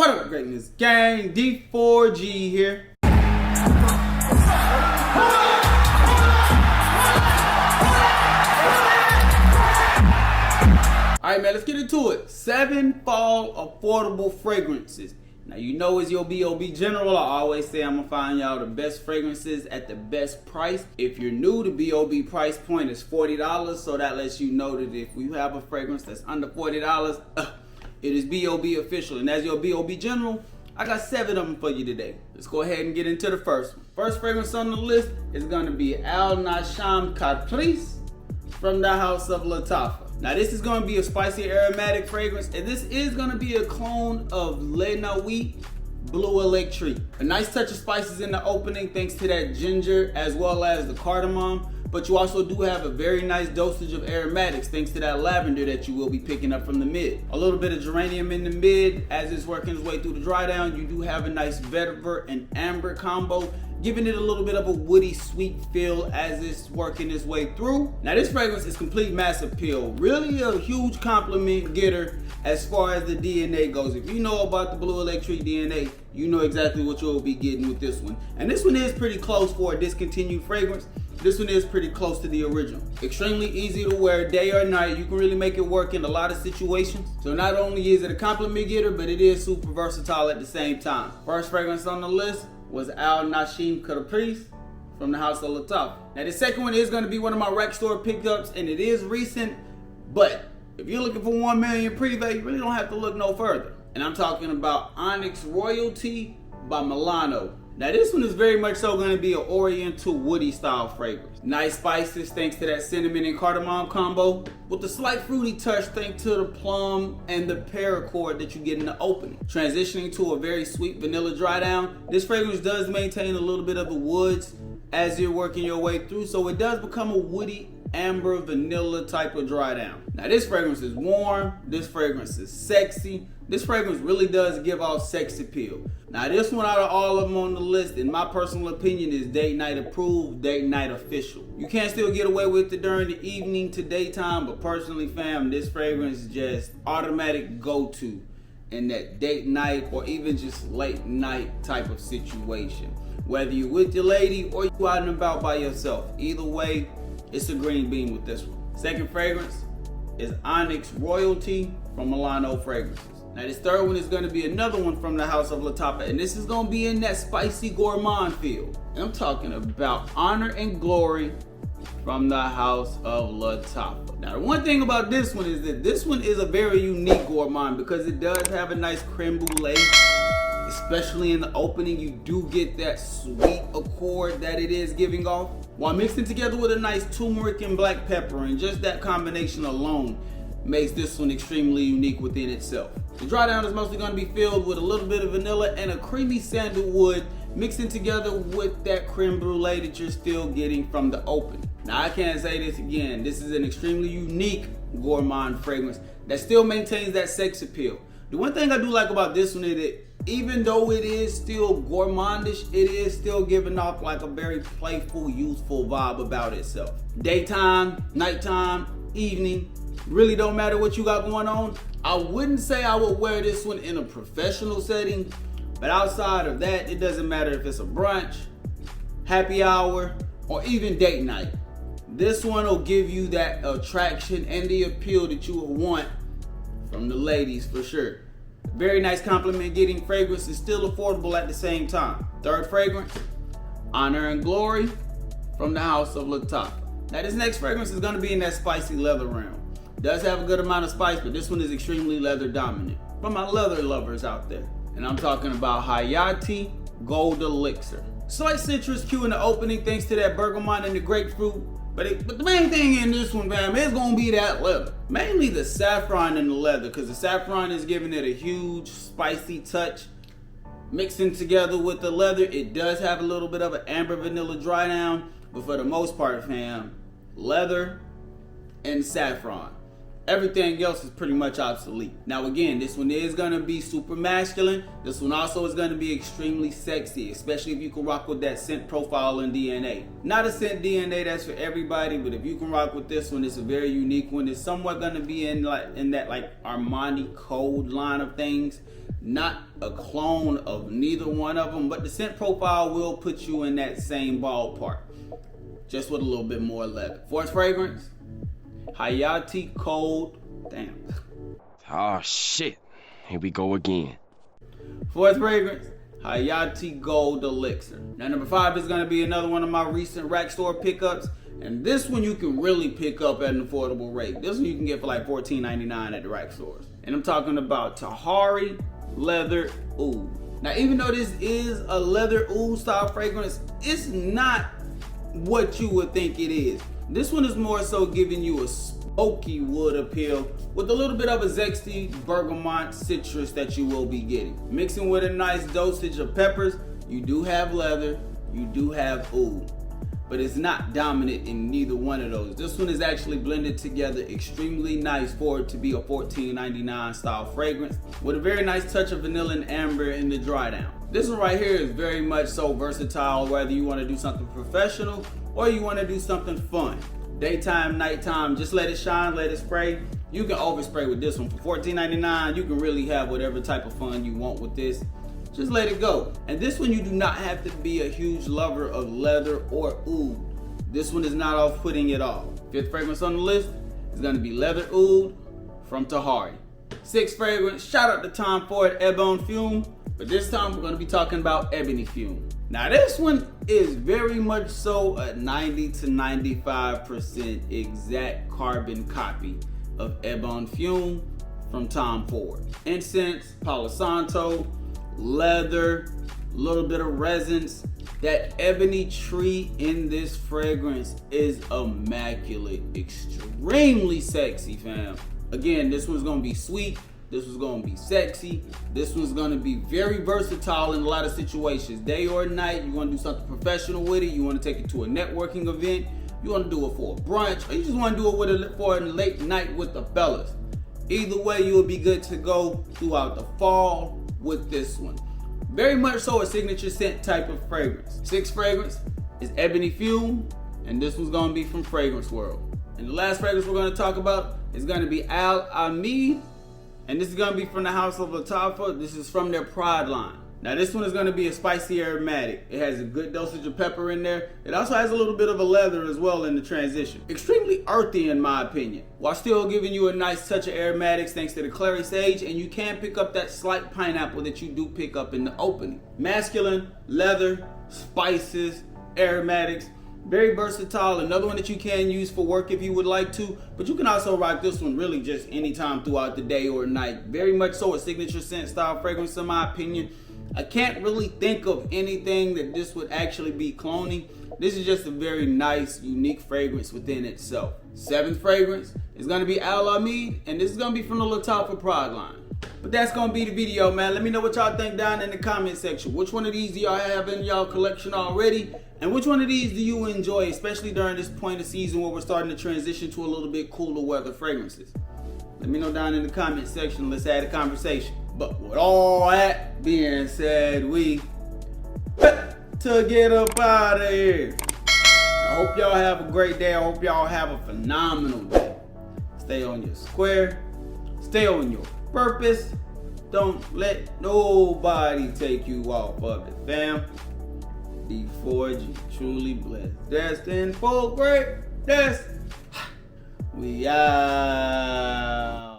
What up, greatness gang? D4G here. Alright man, let's get into it. 7 fall affordable fragrances. Now you know as your B.O.B. general, I always say I'm gonna find y'all the best fragrances at the best price. If you're new, the B.O.B. price point is $40, so that lets you know that if we have a fragrance that's under $40, it is B.O.B. official. And as your B.O.B. general, I got 7 of them for you today. Let's go ahead and get into the first one. First fragrance on the list is gonna be Naseem KPR from the house of Laapa. Now this is going to be a spicy aromatic fragrance, and this is going to be a clone of Layton Bleu Elixir. A nice touch of spices in the opening thanks to that ginger as well as the cardamom, but you also do have a very nice dosage of aromatics thanks to that lavender that you will be picking up from the mid. A little bit of geranium in the mid as it's working its way through the dry down. You do have a nice vetiver and amber combo, giving it a little bit of a woody sweet feel as it's working its way through. Now this fragrance is complete mass appeal. Really a huge compliment getter as far as the DNA goes. If you know about the Bleu Elixir DNA, you know exactly what you'll be getting with this one. And this one is pretty close for a discontinued fragrance. This one is pretty close to the original. Extremely easy to wear day or night. You can really make it work in a lot of situations. So not only is it a compliment getter, but it is super versatile at the same time. First fragrance on the list was Naseem KPR from the house of Laapa. Now the second one is going to be one of my rec store pickups, and it is recent, but if you're looking for 1 million Privé, you really don't have to look no further. And I'm talking about Onyx Royalty by Milano. Now this one is very much so going to be an oriental woody style fragrance. Nice spices thanks to that cinnamon and cardamom combo, with a slight fruity touch thanks to the plum and the paracord that you get in the opening. Transitioning to a very sweet vanilla dry down, this fragrance does maintain a little bit of the woods as you're working your way through, so it does become a woody amber vanilla type of dry down. Now this fragrance is warm, this fragrance is sexy, this fragrance really does give off sex appeal. Now this one out of all of them on the list, in my personal opinion, is date night approved, date night official. You can still get away with it during the evening to daytime, but personally fam, this fragrance is just automatic go-to in that date night or even just late night type of situation. Whether you're with your lady or you out and about by yourself, either way, it's a green bean with this one. Second fragrance is Onyx Royalty from Milano Fragrances. Now this third one is going to be another one from the house of Laapa, and this is going to be in that spicy gourmand feel. And I'm talking about Honor and Glory from the house of Laapa. Now the one thing about this one is that this one is a very unique gourmand because it does have a nice creme brulee. Especially in the opening, you do get that sweet accord that it is giving off, while mixing together with a nice turmeric and black pepper, and just that combination alone makes this one extremely unique within itself. The dry down is mostly going to be filled with a little bit of vanilla and a creamy sandalwood, mixing together with that creme brulee that you're still getting from the opening. Now I can't say this again, this is an extremely unique gourmand fragrance that still maintains that sex appeal. The one thing I do like about this one is that even though it is still gourmandish, it is still giving off like a very playful, youthful vibe about itself. Daytime, nighttime, evening, really don't matter what you got going on. I wouldn't say I would wear this one in a professional setting, but outside of that, it doesn't matter if it's a brunch, happy hour, or even date night. This one will give you that attraction and the appeal that you would want from the ladies for sure. Very nice compliment getting fragrance is still affordable at the same time. Third fragrance, Honor and Glory from the house of Laapa. Now this next fragrance is going to be in that spicy leather realm. Does have a good amount of spice, but this one is extremely leather dominant. For my leather lovers out there. And I'm talking about Hayti Gold Elixir. Slight citrus cue in the opening thanks to that bergamot and the grapefruit. But the main thing in this one, fam, is gonna be that leather. Mainly the saffron in the leather, because the saffron is giving it a huge spicy touch. Mixing together with the leather, it does have a little bit of an amber vanilla dry down, but for the most part, fam, leather and saffron. Everything else is pretty much obsolete. Now again, this one is gonna be super masculine. This one also is gonna be extremely sexy, especially if you can rock with that scent profile and DNA. Not a scent DNA that's for everybody, but if you can rock with this one, it's a very unique one. It's somewhat gonna be in that Armani code line of things. Not a clone of neither one of them, but the scent profile will put you in that same ballpark, just with a little bit more leather. Fourth fragrance, Hayti Cold. Damn. Oh shit. Here we go again. Fourth fragrance, Hayti Gold Elixir. Now number 5 is gonna be another one of my recent rack store pickups. And this one you can really pick up at an affordable rate. This one you can get for like $14.99 at the rack stores. And I'm talking about Tahari Leather Oud. Now even though this is a leather oud style fragrance, it's not what you would think it is. This one is more so giving you a smoky wood appeal with a little bit of a zesty bergamot citrus that you will be getting. Mixing with a nice dosage of peppers, you do have leather, you do have oud, but it's not dominant in neither one of those. This one is actually blended together extremely nice for it to be a $14.99 style fragrance with a very nice touch of vanilla and amber in the dry down. This one right here is very much so versatile, whether you want to do something professional or you want to do something fun. Daytime, nighttime, just let it shine, let it spray. You can overspray with this one. For $14.99, you can really have whatever type of fun you want with this. Just let it go. And this one you do not have to be a huge lover of leather or oud. This one is not off-putting at all. Fifth fragrance on the list is going to be Leather Oud from Tahari. Sixth fragrance, shout out to Tom Ford, Ebony Fume. But this time we're going to be talking about Ebony Fume. Now this one is very much so a 90 to 95% exact carbon copy of Ebony Fume from Tom Ford. Incense, Palo Santo, leather, a little bit of resins. That ebony tree in this fragrance is immaculate, extremely sexy, fam. Again, this one's gonna be sweet, this one's gonna be sexy, this one's gonna be very versatile in a lot of situations. Day or night, you wanna do something professional with it, you wanna take it to a networking event, you wanna do it for a brunch, or you just wanna do it for a late night with the fellas. Either way, you'll be good to go throughout the fall with this one. Very much so a signature scent type of fragrance. Sixth fragrance is Ebony Fume, and this one's gonna be from Fragrance World. And the last fragrance we're gonna talk about is gonna be Alamid, and this is gonna be from the house of Laapa. This is from their Pride line. Now this one is gonna be a spicy aromatic. It has a good dosage of pepper in there. It also has a little bit of a leather as well in the transition. Extremely earthy in my opinion, while still giving you a nice touch of aromatics thanks to the clary sage, and you can pick up that slight pineapple that you do pick up in the opening. Masculine, leather, spices, aromatics, very versatile. Another one that you can use for work if you would like to, but you can also rock this one really just anytime throughout the day or night. Very much so a signature scent style fragrance in my opinion. I can't really think of anything that this would actually be cloning. This is just a very nice, unique fragrance within itself. Seventh fragrance is gonna be Alamid, and this is gonna be from the Laapa Pride line. But that's gonna be the video, man. Let me know what y'all think down in the comment section. Which one of these do y'all have in y'all collection already? And which one of these do you enjoy, especially during this point of season where we're starting to transition to a little bit cooler weather fragrances? Let me know down in the comment section. Let's have a conversation. But with all that being said, we to get up out of here. I hope y'all have a great day. I hope y'all have a phenomenal day. Stay on your square. Stay on your purpose. Don't let nobody take you off of it, fam. Be forged, truly blessed, destined for greatness. We out.